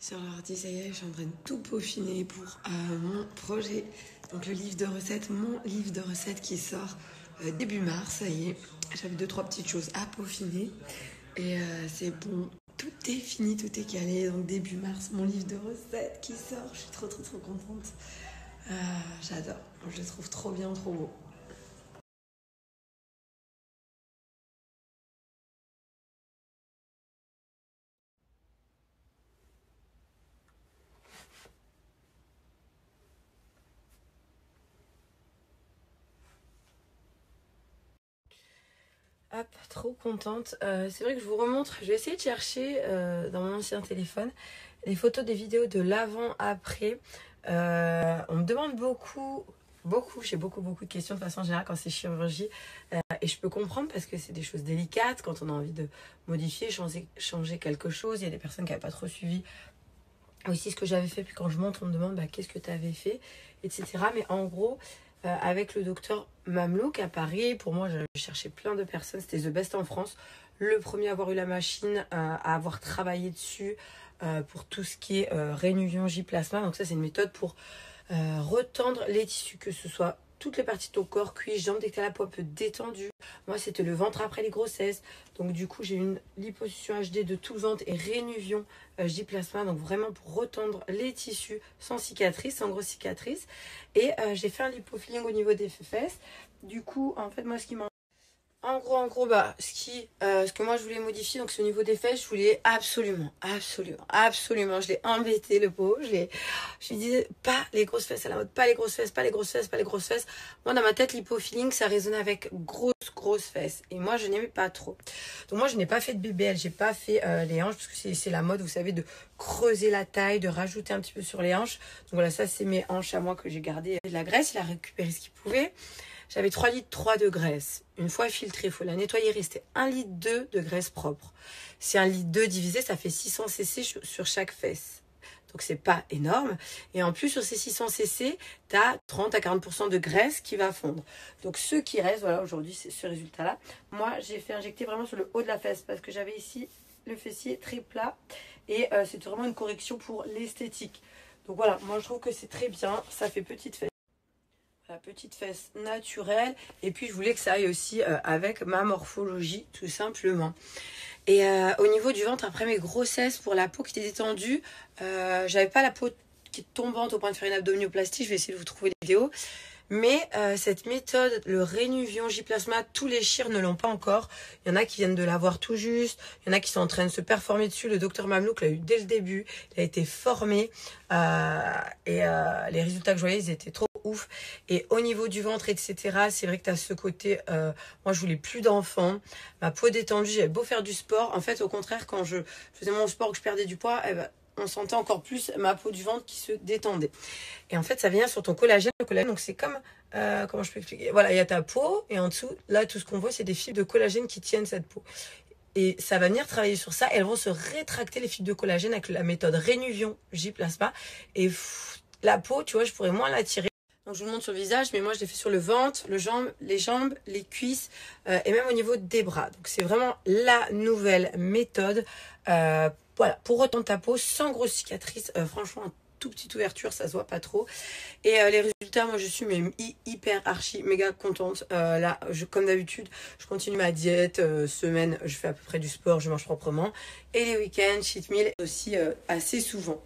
Sur l'ordi, ça y est, je suis en train de tout peaufiner pour mon projet. Donc le livre de recettes, mon livre de recettes qui sort début mars, ça y est. J'avais 2-3 petites choses à peaufiner. Et c'est bon, tout est fini, tout est calé. Donc début mars, mon livre de recettes qui sort. Je suis trop contente. J'adore, je le trouve trop bien, trop beau. Hop, trop contente. C'est vrai que je vous remontre, je vais essayer de chercher dans mon ancien téléphone les photos des vidéos de l'avant-après. On me demande beaucoup, j'ai beaucoup de questions de façon générale quand c'est chirurgie. Et je peux comprendre parce que c'est des choses délicates quand on a envie de modifier, changer quelque chose. Il y a des personnes qui n'avaient pas trop suivi aussi ce que j'avais fait. Puis quand je monte, on me demande qu'est-ce que tu avais fait, etc. Mais en gros, avec le docteur Mamlouk à Paris, pour moi, j'avais cherché plein de personnes. C'était The Best en France. Le premier à avoir eu la machine, à avoir travaillé dessus pour tout ce qui est rénuvion J-plasma. Donc ça, c'est une méthode pour retendre les tissus, que ce soit toutes les parties de ton corps, cuisse, jambes, dès que tu as la peau un peu détendue. Moi, c'était le ventre après les grossesses. Donc, du coup, j'ai une liposuction HD de tout le ventre et rénuvion J-plasma. Donc, vraiment pour retendre les tissus sans cicatrices, sans grosses cicatrices. Et j'ai fait un lipofilling au niveau des fesses. Du coup, en fait, moi, ce qui m'a... En gros, ce que moi je voulais modifier, donc c'est au niveau des fesses, je voulais absolument, je l'ai embêté le pot, je lui disais pas les grosses fesses à la mode, pas les grosses fesses. Moi dans ma tête, l'hypofilling, ça résonnait avec grosses fesses, et moi je n'aimais pas trop. Donc moi je n'ai pas fait de BBL, j'ai pas fait les hanches, parce que c'est la mode, vous savez, de creuser la taille, de rajouter un petit peu sur les hanches. Donc voilà, ça c'est mes hanches à moi que j'ai gardé de la graisse, il a récupéré ce qu'il pouvait. J'avais 3 litres 3 de graisse. Une fois filtrée, il faut la nettoyer. Il restait 1 litre 2 de graisse propre. C'est 1 litre 2 divisé, ça fait 600 cc sur chaque fesse. Donc c'est pas énorme. Et en plus, sur ces 600 cc, tu as 30 à 40% de graisse qui va fondre. Donc ce qui reste, voilà, aujourd'hui, c'est ce résultat-là. Moi, j'ai fait injecter vraiment sur le haut de la fesse parce que j'avais ici le fessier très plat. Et c'est vraiment une correction pour l'esthétique. Donc voilà, moi je trouve que c'est très bien. Ça fait petite fesse. La petite fesse naturelle, et puis je voulais que ça aille aussi avec ma morphologie tout simplement. Et au niveau du ventre, après mes grossesses, pour la peau qui était détendue, j'avais pas la peau qui est tombante au point de faire une abdominoplastie. Je vais essayer de vous trouver les vidéos. Mais cette méthode, le rénuvion J-plasma, tous les chires ne l'ont pas encore. Il y en a qui viennent de l'avoir tout juste. Il y en a qui sont en train de se performer dessus. Le docteur Mamlouk l'a eu dès le début. Il a été formé. Les résultats que je voyais, ils étaient trop ouf. Et au niveau du ventre, etc., c'est vrai que tu as ce côté... moi, je voulais plus d'enfants. Ma peau détendue, j'avais beau faire du sport. En fait, au contraire, quand je faisais mon sport, que je perdais du poids, on sentait encore plus ma peau du ventre qui se détendait. Et en fait, ça vient sur ton collagène. Le collagène, donc c'est comme... comment je peux expliquer? Voilà, il y a ta peau et en dessous, là, tout ce qu'on voit, c'est des fibres de collagène qui tiennent cette peau. Et ça va venir travailler sur ça. Et elles vont se rétracter, les fibres de collagène, avec la méthode rénuvion J-plasma. Et la peau, tu vois, je pourrais moins la tirer. Donc, je vous le montre sur le visage, mais moi, je l'ai fait sur le ventre, les jambes, les cuisses et même au niveau des bras. Donc, c'est vraiment la nouvelle méthode voilà, pour retendre ta peau sans grosse cicatrice. Franchement, toute petite ouverture, ça se voit pas trop. Et les résultats, moi, je suis même hyper méga contente. Là, comme d'habitude, je continue ma diète. Semaine, je fais à peu près du sport, je mange proprement. Et les week-ends, cheat meal aussi assez souvent.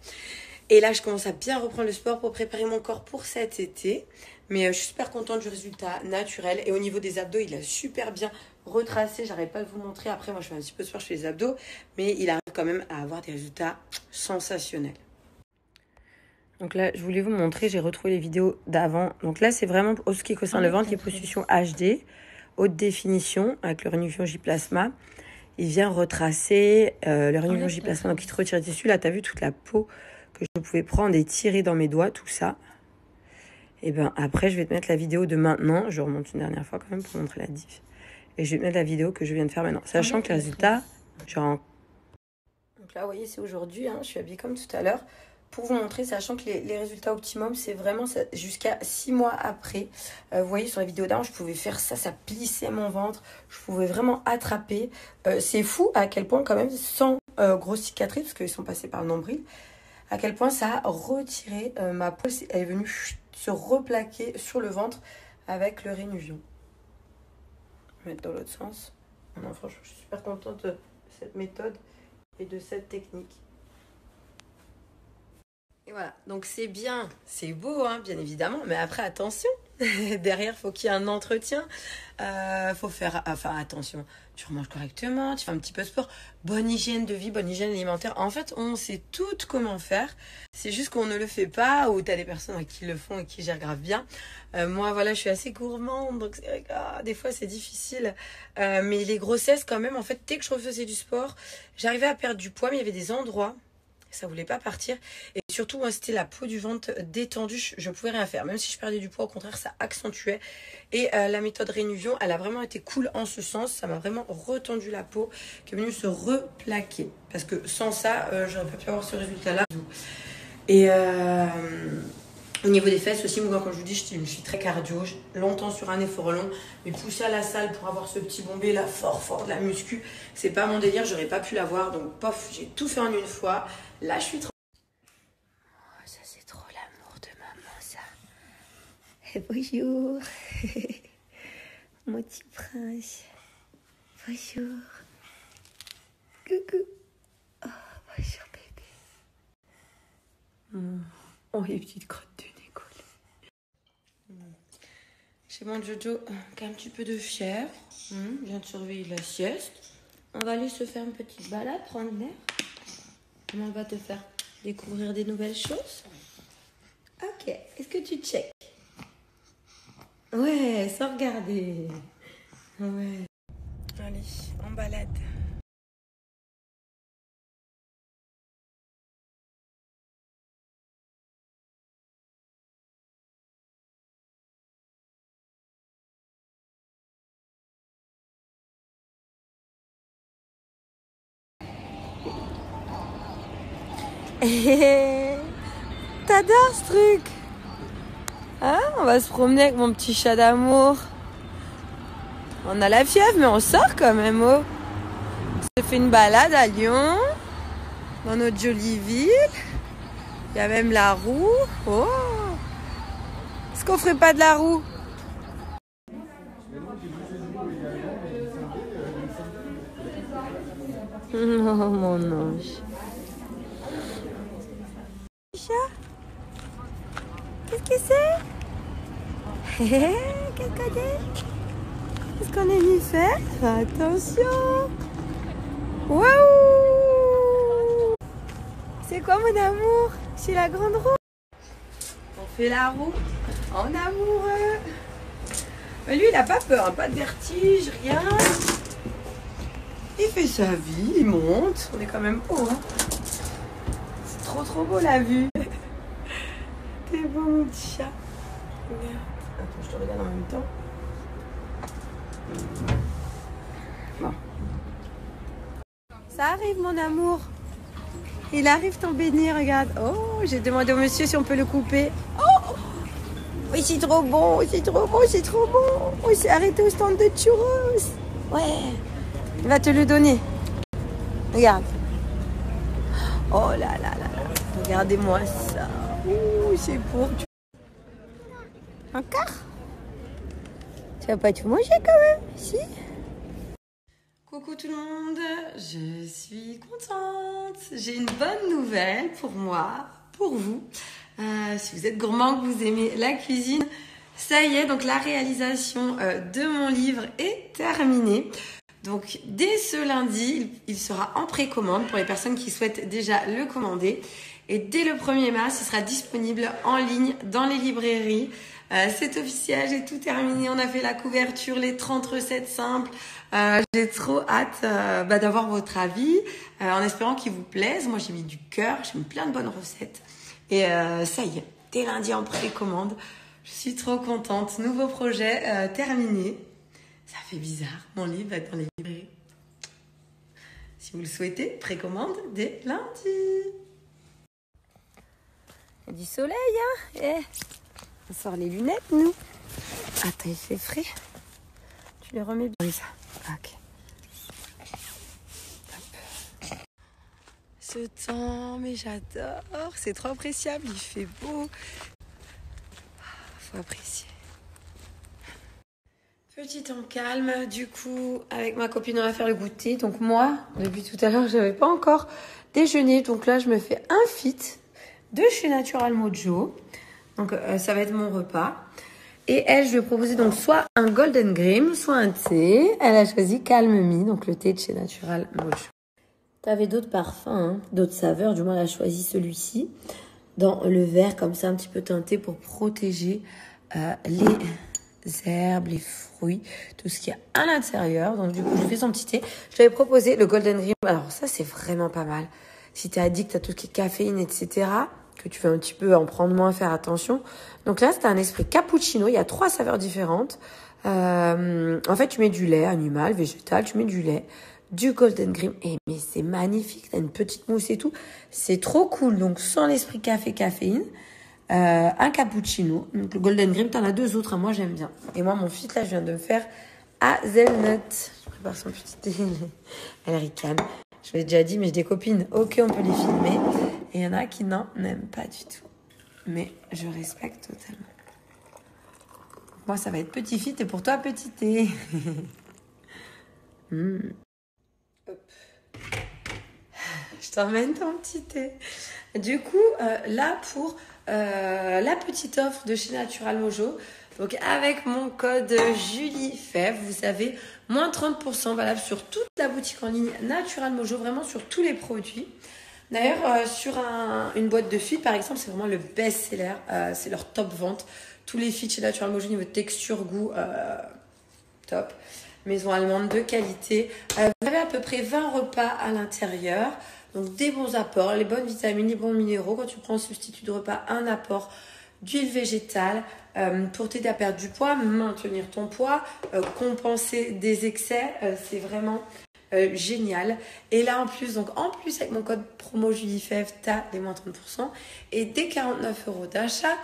Et là, je commence à bien reprendre le sport pour préparer mon corps pour cet été. Mais je suis super contente du résultat naturel. Et au niveau des abdos, il a super bien retracé. J'arrête pas de vous montrer. Après, moi, je fais un petit peu de sport, je fais les abdos. Mais il arrive quand même à avoir des résultats sensationnels. Donc là, je voulais vous montrer. J'ai retrouvé les vidéos d'avant. Donc là, c'est vraiment, pour ce qui concerne le ventre, les positions HD, haute définition, avec le rénuvion J-plasma. Il vient retracer le rénuvion J-plasma. Donc, il te retire le tissu. Là, tu as vu toute la peau que je pouvais prendre et tirer dans mes doigts, tout ça. Et bien après, je vais te mettre la vidéo de maintenant. Je remonte une dernière fois quand même pour montrer la diff. Et je vais te mettre la vidéo que je viens de faire maintenant. Sachant que le résultat, genre... Donc là, vous voyez, c'est aujourd'hui. Hein, je suis habillée comme tout à l'heure. Pour vous montrer, sachant que les résultats optimum, c'est vraiment jusqu'à 6 mois après. Vous voyez, sur la vidéo d'avant, je pouvais faire ça. Ça plissait mon ventre. Je pouvais vraiment attraper. C'est fou à quel point quand même, sans grosse cicatrice, parce qu'ils sont passés par le nombril. à quel point ça a retiré ma peau. Elle est venue se replaquer sur le ventre avec le Rénuvion. Je vais mettre dans l'autre sens. Non, franchement, je suis super contente de cette méthode et de cette technique. Et voilà, donc c'est bien, c'est beau, hein, bien évidemment, mais après, attention, derrière, faut qu'il y ait un entretien, faut faire, enfin, attention, tu remanges correctement, tu fais un petit peu de sport, bonne hygiène de vie, bonne hygiène alimentaire. En fait, on sait toutes comment faire, c'est juste qu'on ne le fait pas, ou tu as des personnes qui le font et qui gèrent grave bien. Moi, voilà, je suis assez gourmande, donc c'est vrai que des fois, c'est difficile. Mais les grossesses, quand même, en fait, dès que je refaisais du sport, j'arrivais à perdre du poids, mais il y avait des endroits, ça voulait pas partir. Et surtout, moi, c'était la peau du ventre détendue. Je pouvais rien faire. Même si je perdais du poids, au contraire, ça accentuait. Et la méthode Rénuvion, elle a vraiment été cool en ce sens. Ça m'a vraiment retendu la peau, qui est venue se replaquer. Parce que sans ça, j'aurais pas pu avoir ce résultat-là. Et au niveau des fesses aussi, moi, comme je vous dis, je suis très cardio. Longtemps sur un effort long. Mais pousser à la salle pour avoir ce petit bombé là, fort de la muscu, c'est pas mon délire. J'aurais pas pu l'avoir. Donc, pof, j'ai tout fait en une fois. Là, je suis trop... Oh, ça, c'est trop l'amour de maman, ça. Et bonjour. Mon petit prince. Bonjour. Coucou. Oh, bonjour, bébé. Oh, les petites crottes de nez collées. Chez mon Jojo, qui a un petit peu de fièvre. Vient de surveiller la sieste. On va aller se faire une petite balade, prendre l'air. Comment on va te faire découvrir des nouvelles choses? Ok, est-ce que tu check? Ouais, sans regarder. Ouais. Allez, en balade. T'adores ce truc, hein? On va se promener avec mon petit chat d'amour. On a la fièvre, mais on sort quand même, oh. On se fait une balade à Lyon, dans notre jolie ville. Il y a même la roue. Oh! Est-ce qu'on ferait pas de la roue? Oh mon ange. Chat? Qu'est-ce que c'est? Qu'est-ce qu'on est? Qu'est-ce qu'on est venu faire? Attention! Waouh! C'est quoi mon amour? C'est la grande roue. On fait la roue en amoureux. Mais lui, il a pas peur, hein, pas de vertige, rien. Il fait sa vie, il monte. On est quand même haut, hein. C'est trop beau la vue. T'es beau mon petit chat. Regarde. Attends, je te regarde en même temps. Bon. Ça arrive mon amour. Il arrive ton béni, regarde. Oh, j'ai demandé au monsieur si on peut le couper. Oh, oui, c'est trop bon, c'est trop bon, c'est trop bon. Oui, c'est arrêté au stand de churros. Ouais, il va te le donner. Regarde. Oh là là là là. Regardez-moi ça. Ouh, c'est beau. Encore? Tu vas pas tout manger quand même, si? Coucou tout le monde, je suis contente. J'ai une bonne nouvelle pour moi, pour vous. Si vous êtes gourmand, que vous aimez la cuisine, ça y est, donc la réalisation de mon livre est terminée. Donc dès ce lundi, il sera en précommande pour les personnes qui souhaitent déjà le commander. Et dès le 1er mars, il sera disponible en ligne dans les librairies. C'est officiel, j'ai tout terminé. On a fait la couverture, les 30 recettes simples. J'ai trop hâte d'avoir votre avis en espérant qu'il vous plaise. Moi, j'ai mis du cœur, j'ai mis plein de bonnes recettes. Et ça y est, dès lundi en précommande. Je suis trop contente. Nouveau projet terminé. Ça fait bizarre, mon livre va être dans les librairies. Si vous le souhaitez, précommande dès lundi. Il y a du soleil, hein? Eh, on sort les lunettes, nous. Attends, il fait frais. Tu les remets bien. Oui, ça. Ok. Hop. ce temps, mais j'adore. C'est trop appréciable, il fait beau. Faut apprécier. Petit temps calme, du coup, avec ma copine, on va faire le goûter. Donc moi, depuis tout à l'heure, je n'avais pas encore déjeuné. Donc là, je me fais un fit de chez Natural Mojo. Donc ça va être mon repas. Et elle, je lui ai proposé donc soit un Golden Cream, soit un thé. Elle a choisi Calm Me, donc le thé de chez Natural Mojo. Tu avais d'autres parfums, hein, d'autres saveurs. Du moins, elle a choisi celui-ci dans le verre comme ça, un petit peu teinté pour protéger les herbes, les fruits, tout ce qu'il y a à l'intérieur. Donc du coup, je fais son petit thé. Je lui avais proposé le Golden Cream. Alors ça, c'est vraiment pas mal. Si tu es addict à tout ce qui est caféine, etc., que tu veux un petit peu en prendre moins, faire attention. Donc là, c'est un esprit cappuccino. Il y a 3 saveurs différentes. En fait, tu mets du lait animal, végétal, tu mets du lait, du Golden Cream. Mais c'est magnifique. T'as une petite mousse et tout. C'est trop cool. Donc, sans l'esprit caféine. Un cappuccino. Donc, le Golden Cream, t'en as 2 autres. Moi, j'aime bien. Et moi, mon fit, là, je viens de me faire hazelnut. Je prépare son petit thé. Elle ricane. Je l'ai déjà dit, mais j'ai des copines. Ok, on peut les filmer. Et il y en a qui n'aiment pas du tout. Mais je respecte totalement. Moi, ça va être petit fit et pour toi, petit thé. Hop. Je t'emmène ton petit thé. Du coup, là, pour la petite offre de chez Natural Mojo, donc avec mon code JulieFèvre, vous avez moins 30% valable sur toute la boutique en ligne Natural Mojo, vraiment sur tous les produits. D'ailleurs, sur une boîte de feeds, par exemple, c'est vraiment le best-seller. C'est leur top vente. Tous les feeds chez Natural Mojo, niveau texture, goût, top. Maison allemande de qualité. Vous avez à peu près 20 repas à l'intérieur. Donc, des bons apports, les bonnes vitamines, les bons minéraux. Quand tu prends un substitut de repas, un apport d'huile végétale pour t'aider à perdre du poids, maintenir ton poids, compenser des excès. C'est vraiment génial. Et là, en plus, avec mon code promo JulieFèvre, tu as les moins 30%. Et dès 49 € d'achat,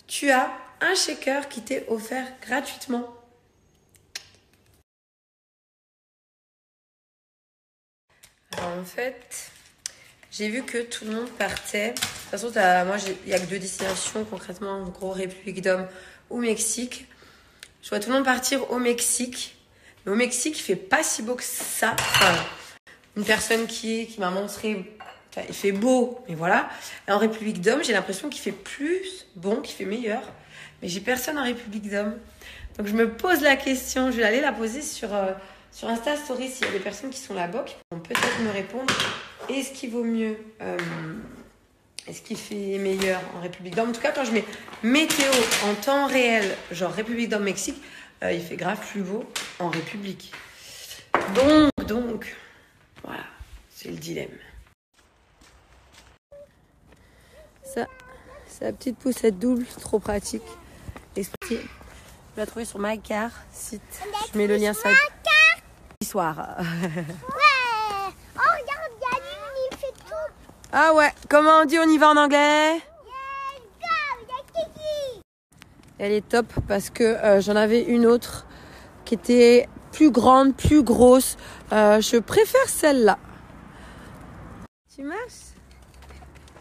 tu as un shaker qui t'est offert gratuitement. Alors, en fait, j'ai vu que tout le monde partait. De toute façon, moi, il n'y a que 2 destinations, concrètement, en gros, République Dom ou Mexique. Je vois tout le monde partir au Mexique. Mais au Mexique, il fait pas si beau que ça. Enfin, une personne qui m'a montré, enfin, il fait beau, mais voilà. Et en République Dom, j'ai l'impression qu'il fait plus bon, qu'il fait meilleur. Mais j'ai personne en République Dom. Donc je me pose la question, je vais aller la poser sur Insta Story s'il y a des personnes qui sont là-bas qui vont peut-être me répondre. Est-ce qu'il vaut mieux, est-ce qu'il fait meilleur en République Dom? En tout cas, quand je mets météo en temps réel, genre République Dom, Mexique, il fait grave plus beau en République. Donc, voilà, c'est le dilemme. Ça, c'est la petite poussette double, trop pratique. Esprit, je l'ai trouvé sur MyCar, site. Je mets le lien ça. Soir. Ouais. Oh, regarde, Yannick, il fait tout. Ah ouais, comment on dit on y va en anglais? Elle est top parce que j'en avais une autre qui était plus grande, plus grosse. Je préfère celle-là. Tu marches?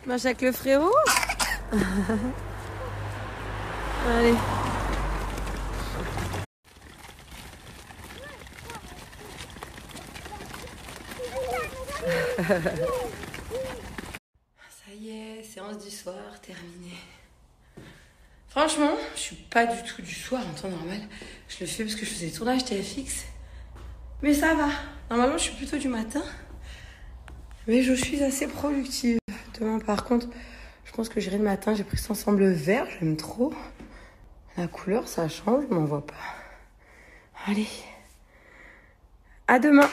Tu marches avec le frérot? Allez. Ça y est, séance du soir terminée. Franchement, je suis pas du tout du soir en temps normal. Je le fais parce que je faisais des tournages TFX. Mais ça va. Normalement, je suis plutôt du matin. Mais je suis assez productive. Demain, par contre, je pense que j'irai le matin. J'ai pris cet ensemble vert. J'aime trop. La couleur, ça change. Je m'en vois pas. Allez. À demain.